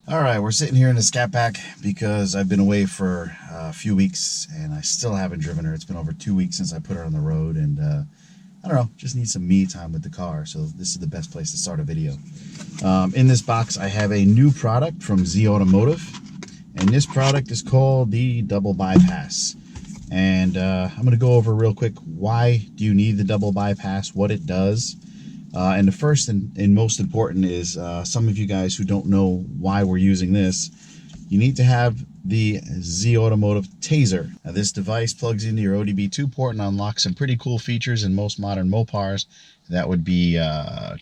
All right, we're sitting here in the Scat Pack because I've been away for a few weeks and I still haven't driven her. It's been over 2 weeks since I put her on the road, and I don't know, just need some me time with the car. So this is the best place to start a video. In this box, I have a new product from Z Automotive, and this product is called the Double Bypass. And I'm going to go over real quick, why do you need the double bypass, what it does. And the first and most important is some of you guys who don't know why we're using this, you need to have the Z Automotive TaZer. Now, this device plugs into your ODB2 port and unlocks some pretty cool features in most modern Mopars. That would be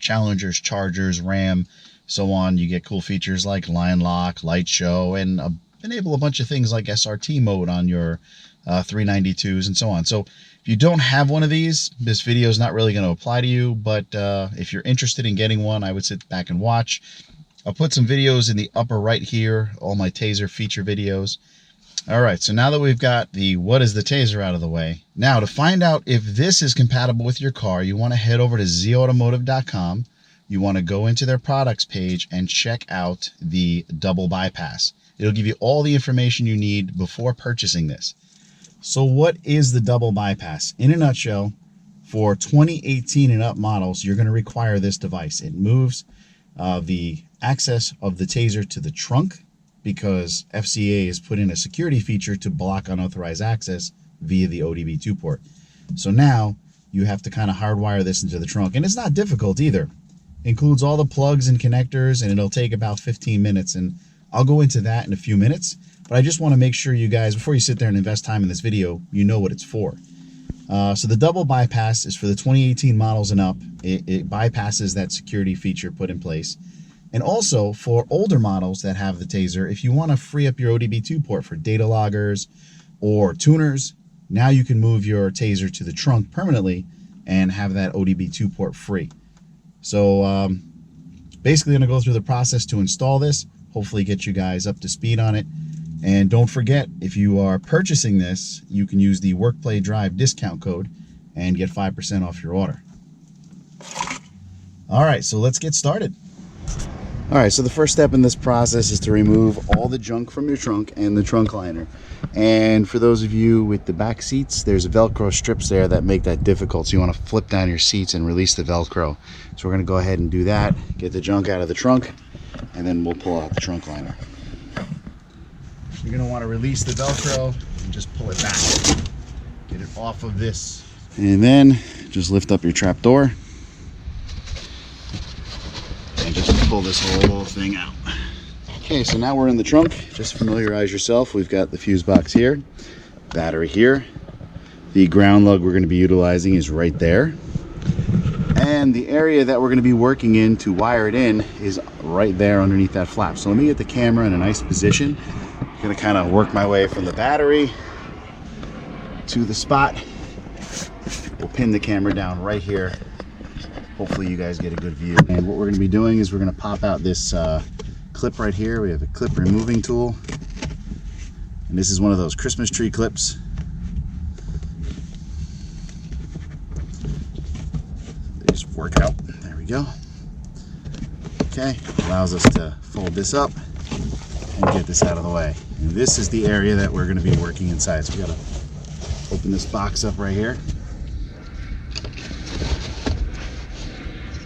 Challengers, Chargers, Ram, so on. You get cool features like line lock, light show, and enable a bunch of things like SRT mode on your 392s and so on. So if you don't have one of these, this video is not really going to apply to you, but if you're interested in getting one, I would sit back and watch. I'll put some videos in the upper right here, all my TaZer feature videos. All right, so now that we've got the what is the TaZer out of the way, now to find out if this is compatible with your car, you want to head over to zAutomotive.com. You want to go into their products page and check out the double bypass. It'll give you all the information you need before purchasing this. So what is the double bypass? In a nutshell, for 2018 and up models, you're going to require this device. It moves the access of the TaZer to the trunk because FCA has put in a security feature to block unauthorized access via the ODB2 port. So now you have to kind of hardwire this into the trunk, and it's not difficult either. It includes all the plugs and connectors, and it'll take about 15 minutes, and I'll go into that in a few minutes. But I just want to make sure you guys, before you sit there and invest time in this video, you know what it's for. So the double bypass is for the 2018 models and up. It bypasses that security feature put in place. And also for older models that have the TaZer, if you want to free up your ODB2 port for data loggers or tuners, now you can move your TaZer to the trunk permanently and have that ODB2 port free. So basically I'm going to go through the process to install this, hopefully get you guys up to speed on it. And don't forget, if you are purchasing this, you can use the WorkPlayDrive discount code and get 5% off your order. All right, so let's get started. All right, so the first step in this process is to remove all the junk from your trunk and the trunk liner. And for those of you with the back seats, there's Velcro strips there that make that difficult. So you want to flip down your seats and release the Velcro. So we're going to go ahead and do that, get the junk out of the trunk, and then we'll pull out the trunk liner. You're going to want to release the Velcro and just pull it back. Get it off of this. And then just lift up your trap door and just pull this whole thing out. Okay, so now we're in the trunk. Just familiarize yourself. We've got the fuse box here, battery here. The ground lug we're going to be utilizing is right there. And the area that we're going to be working in to wire it in is right there underneath that flap. So let me get the camera in a nice position. I'm going to kind of work my way from the battery to the spot. We'll pin the camera down right here. Hopefully you guys get a good view. And what we're going to be doing is we're going to pop out this clip right here. We have a clip removing tool. And this is one of those Christmas tree clips. They just work out. There we go. Okay, allows us to fold this up and get this out of the way. And this is the area that we're going to be working inside. So we got to open this box up right here.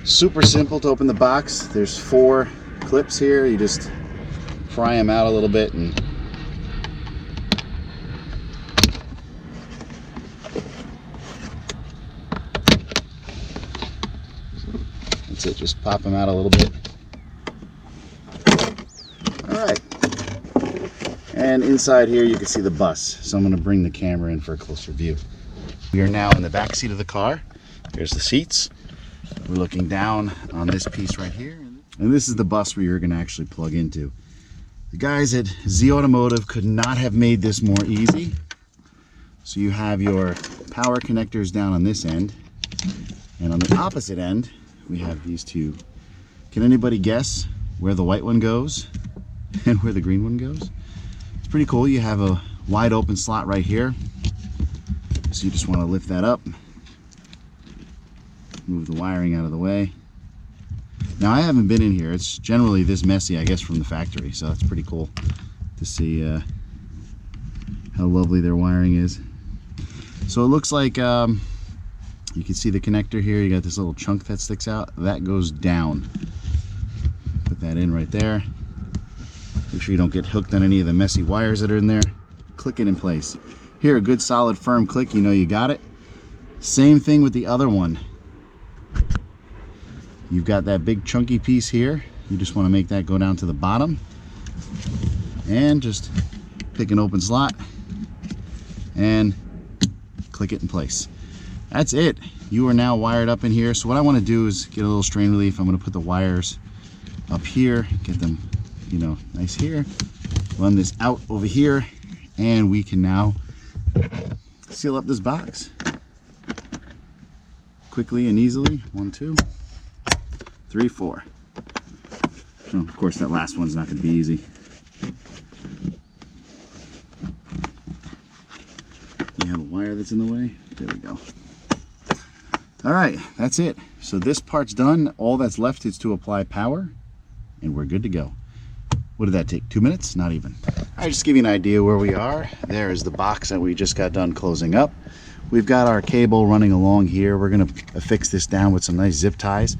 Super simple to open the box. There's 4 clips here. You just pry them out a little bit and that's it. Just pop them out a little bit. All right. And inside here you can see the bus. So I'm going to bring the camera in for a closer view. We are now in the back seat of the car. There's the seats. We're looking down on this piece right here. And this is the bus where you're going to actually plug into. The guys at Z Automotive could not have made this more easy. So you have your power connectors down on this end. And on the opposite end, we have these 2. Can anybody guess where the white one goes and where the green one goes? It's pretty cool. You have a wide open slot right here. So you just want to lift that up. Move the wiring out of the way. Now I haven't been in here. It's generally this messy, I guess, from the factory, so that's pretty cool to see how lovely their wiring is. So it looks like you can see the connector here. You got this little chunk that sticks out. That goes down. Put that in right there. Make sure you don't get hooked on any of the messy wires that are in there. Click it in place. Here, a good solid firm click, you know you got it. Same thing with the other one. You've got that big chunky piece here. You just want to make that go down to the bottom. And just pick an open slot and click it in place. That's it. You are now wired up in here. So what I want to do is get a little strain relief. I'm going to put the wires up here, get them, you know, nice here. Run this out over here, and we can now seal up this box quickly and easily. 1, 2, 3, 4. Oh, of course, that last one's not going to be easy. You have a wire that's in the way. There we go. All right, that's it. So this part's done. All that's left is to apply power, and we're good to go. What did that take? 2 minutes? Not even. All right, just to give you an idea where we are. There is the box that we just got done closing up. We've got our cable running along here. We're going to affix this down with some nice zip ties.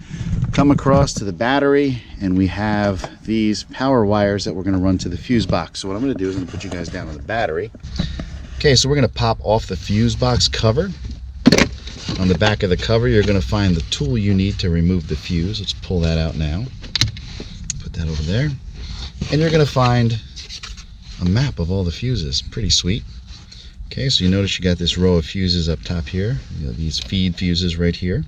Come across to the battery, and we have these power wires that we're going to run to the fuse box. So what I'm going to do is I'm going to put you guys down on the battery. Okay, so we're going to pop off the fuse box cover. On the back of the cover, you're going to find the tool you need to remove the fuse. Let's pull that out now. Put that over there. And you're going to find a map of all the fuses. Pretty sweet. Okay, so you notice you got this row of fuses up top here. You know, these feed fuses right here. And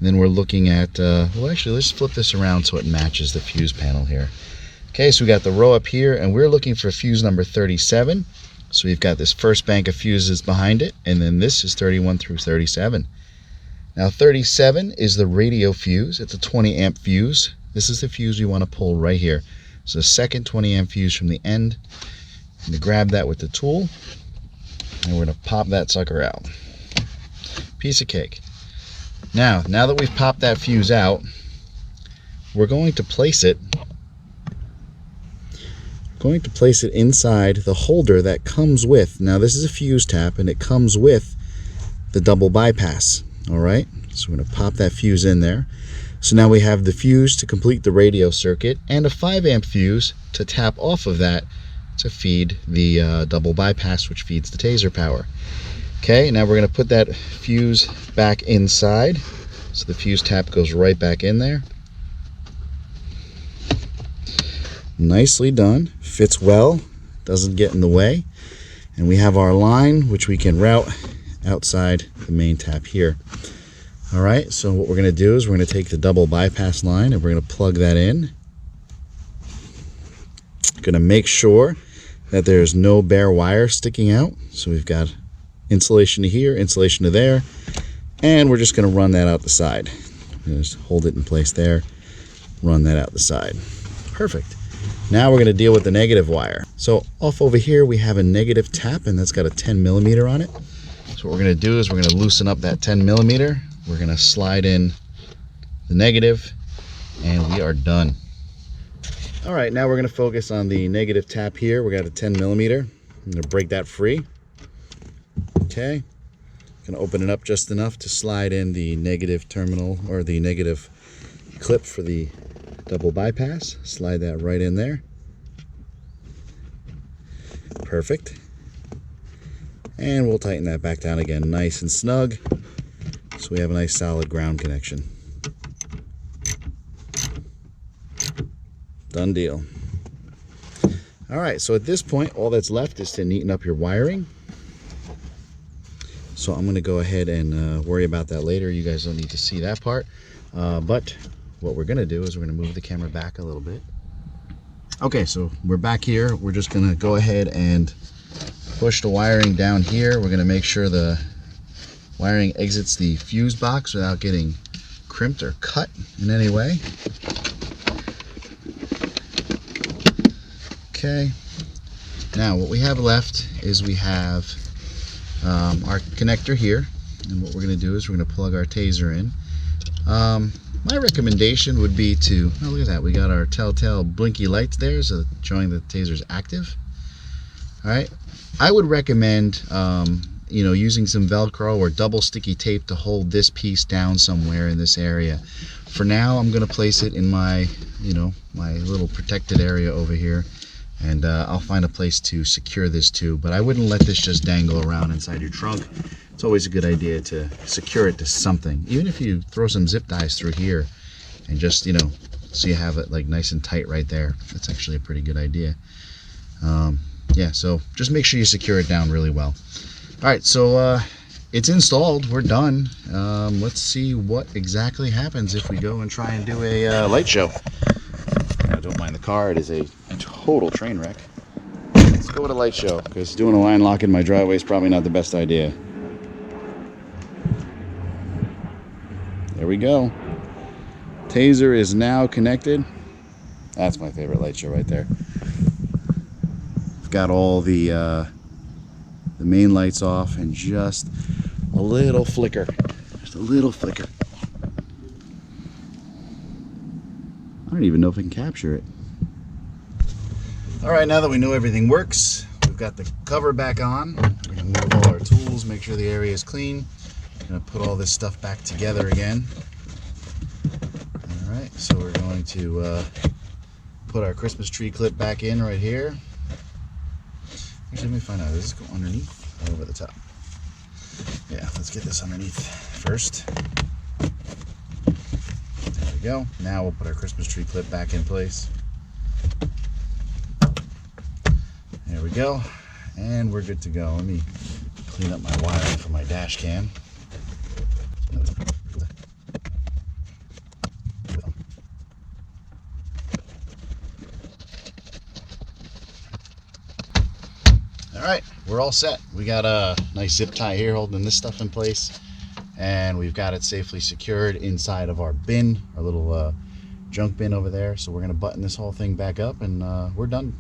then we're looking at, well, actually, let's flip this around so it matches the fuse panel here. Okay, so we got the row up here, and we're looking for fuse number 37. So we've got this first bank of fuses behind it, and then this is 31 through 37. Now 37 is the radio fuse. It's a 20 amp fuse. This is the fuse you want to pull right here. So the second 20 amp fuse from the end. I'm going to grab that with the tool, and we're going to pop that sucker out. Piece of cake. Now that we've popped that fuse out, we're going to place it inside the holder that comes with, now this is a fuse tap, and it comes with the double bypass. All right, so we're going to pop that fuse in there. So now we have the fuse to complete the radio circuit and a 5 amp fuse to tap off of that to feed the double bypass, which feeds the TaZer power. Okay, now we're going to put that fuse back inside. So the fuse tap goes right back in there. Nicely done. Fits well, doesn't get in the way. And we have our line, which we can route outside the main tap here. All right, so what we're going to do is we're going to take the double bypass line and we're going to plug that in. Going to make sure that there's no bare wire sticking out. So we've got insulation to here, insulation to there, and we're just going to run that out the side. Just hold it in place there, run that out the side. Perfect. Now we're going to deal with the negative wire. So off over here we have a negative tap, and that's got a 10 millimeter on it. So what we're going to do is we're going to loosen up that 10 millimeter. We're going to slide in the negative, and we are done. All right, now we're going to focus on the negative tap here. We got a 10 millimeter. I'm going to break that free. Okay. Going to open it up just enough to slide in the negative terminal, or the negative clip for the double bypass. Slide that right in there. Perfect. And we'll tighten that back down again, nice and snug, so we have a nice solid ground connection. Done deal. All right, so at this point, all that's left is to neaten up your wiring. So I'm going to go ahead and worry about that later. You guys don't need to see that part. But what we're going to do is we're going to move the camera back a little bit. Okay, so we're back here. We're just going to go ahead and push the wiring down here. We're going to make sure the wiring exits the fuse box without getting crimped or cut in any way. Okay, now what we have left is we have our connector here, and what we're going to do is we're going to plug our TaZer in. my recommendation would be to, oh, look at that, we got our telltale blinky lights there, so showing that the TaZer's active. All right, I would recommend you know, using some Velcro or double sticky tape to hold this piece down somewhere in this area. For now, I'm going to place it in my, you know, my little protected area over here, and I'll find a place to secure this to. But I wouldn't let this just dangle around inside your trunk. It's always a good idea to secure it to something, even if you throw some zip ties through here and just, you know, so you have it like nice and tight right there. That's actually a pretty good idea. Yeah, so just make sure you secure it down really well. All right, so it's installed. We're done. Let's see what exactly happens if we go and try and do a light show. I don't mind the car. It is a total train wreck. Let's go with a light show, because doing a line lock in my driveway is probably not the best idea. There we go. TaZer is now connected. That's my favorite light show right there. I've got all the main lights off and just a little flicker. Just a little flicker. I don't even know if I can capture it. All right, now that we know everything works, we've got the cover back on. We're gonna move all our tools, make sure the area is clean. I'm gonna put all this stuff back together again. All right, so we're going to put our Christmas tree clip back in right here. Actually, let me find out, does this go underneath or over the top? Yeah, let's get this underneath first. There we go. Now we'll put our Christmas tree clip back in place. There we go. And we're good to go. Let me clean up my wiring for my dash cam. Alright, we're all set. We got a nice zip tie here holding this stuff in place, and we've got it safely secured inside of our bin, our little junk bin over there. So we're going to button this whole thing back up, and we're done.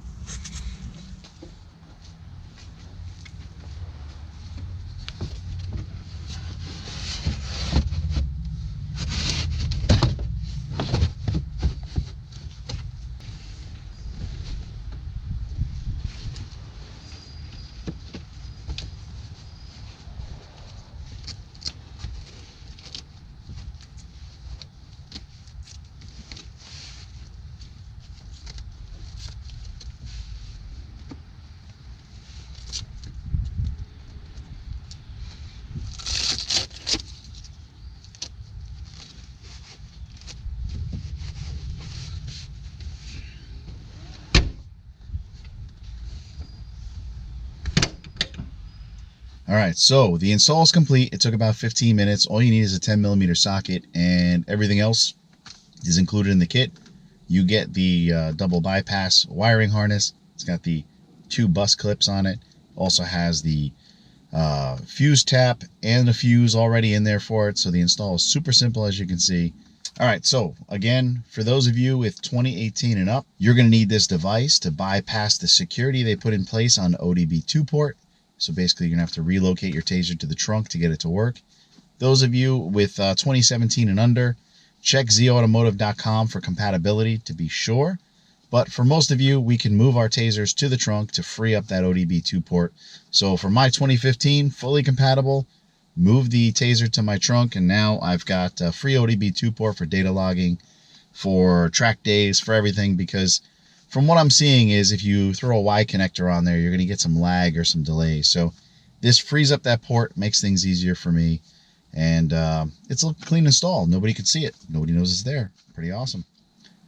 All right, so the install is complete. It took about 15 minutes. All you need is a 10mm socket, and everything else is included in the kit. You get the double bypass wiring harness. It's got the 2 bus clips on it. Also has the fuse tap and the fuse already in there for it. So the install is super simple, as you can see. All right, so again, for those of you with 2018 and up, you're going to need this device to bypass the security they put in place on the ODB2 port. So basically, you're going to have to relocate your TaZer to the trunk to get it to work. Those of you with 2017 and under, check zAutomotive.com for compatibility to be sure. But for most of you, we can move our TaZers to the trunk to free up that ODB2 port. So for my 2015, fully compatible, move the TaZer to my trunk, and now I've got a free ODB2 port for data logging, for track days, for everything, because from what I'm seeing is if you throw a Y connector on there, you're going to get some lag or some delay. So this frees up that port, makes things easier for me, and it's a clean install. Nobody can see it. Nobody knows it's there. Pretty awesome.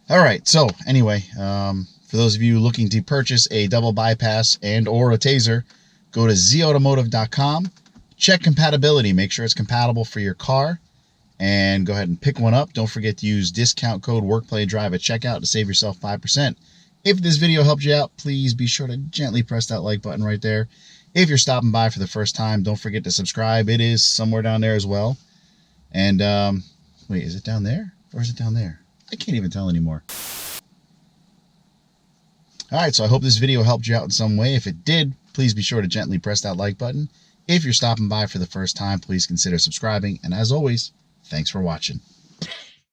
All right, so anyway, for those of you looking to purchase a double bypass and or a TaZer, go to zAutomotive.com, check compatibility, make sure it's compatible for your car, and go ahead and pick one up. Don't forget to use discount code WorkPlayDrive at checkout to save yourself 5%. If this video helped you out, please be sure to gently press that like button right there. If you're stopping by for the first time, don't forget to subscribe. It is somewhere down there as well. And wait, is it down there or is it down there? I can't even tell anymore. All right, so I hope this video helped you out in some way. If it did, please be sure to gently press that like button. If you're stopping by for the first time, please consider subscribing. And as always, thanks for watching.